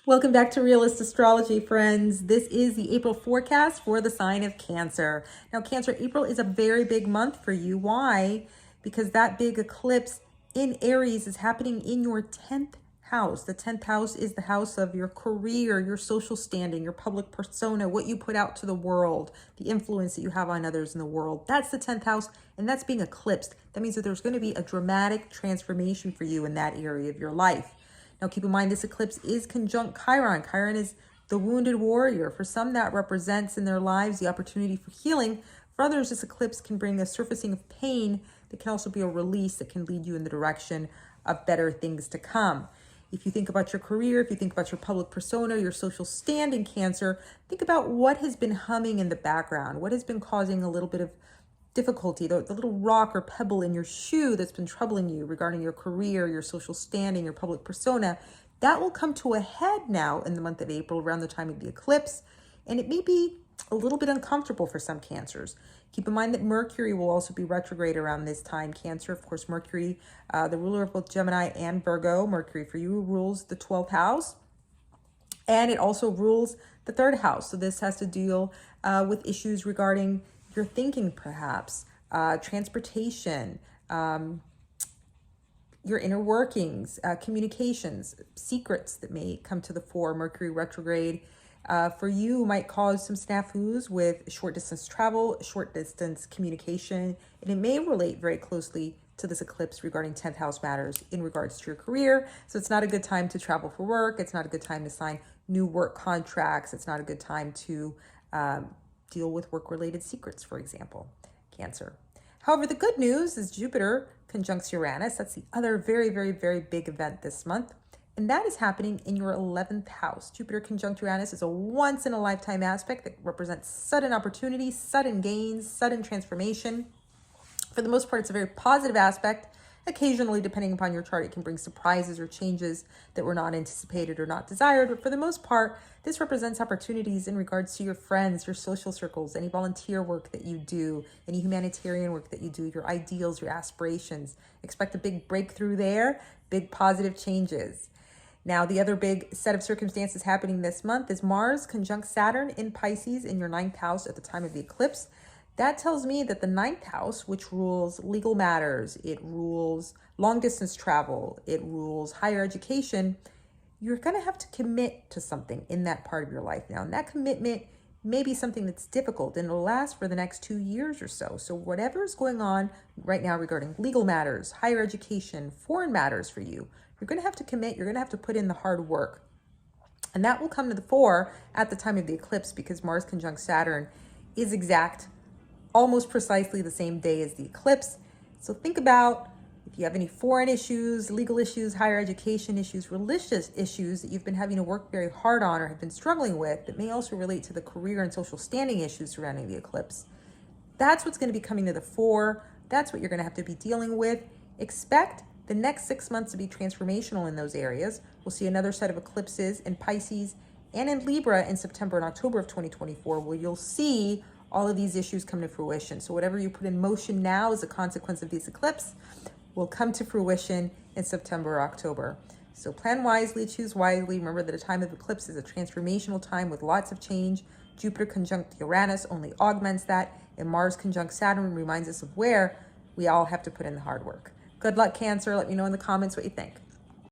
Welcome back to Realist Astrology, friends. This is the April forecast for the sign of Cancer. Now, Cancer, April is a very big month for you. Why? Because that big eclipse in Aries is happening in your 10th house. The 10th house is the house of your career, your social standing, your public persona, what you put out to the world, the influence that you have on others in the world. That's the 10th house, and that's being eclipsed. That means that there's going to be a dramatic transformation for you in that area of your life. Now, keep in mind, this eclipse is conjunct Chiron. Chiron is the wounded warrior. For some, that represents in their lives the opportunity for healing. For others, this eclipse can bring a surfacing of pain that can also be a release that can lead you in the direction of better things to come. If you think about your career, if you think about your public persona, your social standing, Cancer, think about what has been humming in the background, what has been causing a little bit of difficulty, the little rock or pebble in your shoe that's been troubling you regarding your career, your social standing, your public persona. That will come to a head now in the month of April around the time of the eclipse, and it may be a little bit uncomfortable for some Cancers. Keep in mind that Mercury will also be retrograde around this time, Cancer. Of course, Mercury, the ruler of both Gemini and Virgo, Mercury for you rules the 12th house, and it also rules the 3rd house. So this has to deal with issues regarding your thinking, perhaps, transportation, your inner workings, communications, secrets that may come to the fore. Mercury retrograde for you might cause some snafus with short distance travel, short distance communication, and it may relate very closely to this eclipse regarding 10th house matters in regards to your career. So it's not a good time to travel for work. It's not a good time to sign new work contracts. It's not a good time to deal with work-related secrets, for example, Cancer. However, the good news is Jupiter conjuncts Uranus. That's the other very, very, very big event this month. And that is happening in your 11th house. Jupiter conjunct Uranus is a once-in-a-lifetime aspect that represents sudden opportunity, sudden gains, sudden transformation. For the most part, it's a very positive aspect. Occasionally, depending upon your chart, it can bring surprises or changes that were not anticipated or not desired. But for the most part, this represents opportunities in regards to your friends, your social circles, any volunteer work that you do, any humanitarian work that you do, your ideals, your aspirations. Expect a big breakthrough there, big positive changes. Now, the other big set of circumstances happening this month is Mars conjunct Saturn in Pisces in your 9th house at the time of the eclipse. That tells me that the 9th house, which rules legal matters, it rules long distance travel, it rules higher education, you're going to have to commit to something in that part of your life now. And that commitment may be something that's difficult and it'll last for the next 2 years or so. So whatever is going on right now regarding legal matters, higher education, foreign matters for you, you're going to have to commit, you're going to have to put in the hard work. And that will come to the fore at the time of the eclipse because Mars conjunct Saturn is exact almost precisely the same day as the eclipse. So think about if you have any foreign issues, legal issues, higher education issues, religious issues that you've been having to work very hard on or have been struggling with that may also relate to the career and social standing issues surrounding the eclipse. That's what's going to be coming to the fore. That's what you're going to have to be dealing with. Expect the next 6 months to be transformational in those areas. We'll see another set of eclipses in Pisces and in Libra in September and October of 2024, where you'll see all of these issues come to fruition. So whatever you put in motion now as a consequence of this eclipse will come to fruition in September or October. So plan wisely, choose wisely. Remember that a time of eclipse is a transformational time with lots of change. Jupiter conjunct Uranus only augments that, and Mars conjunct Saturn reminds us of where we all have to put in the hard work. Good luck, Cancer. Let me know in the comments what you think.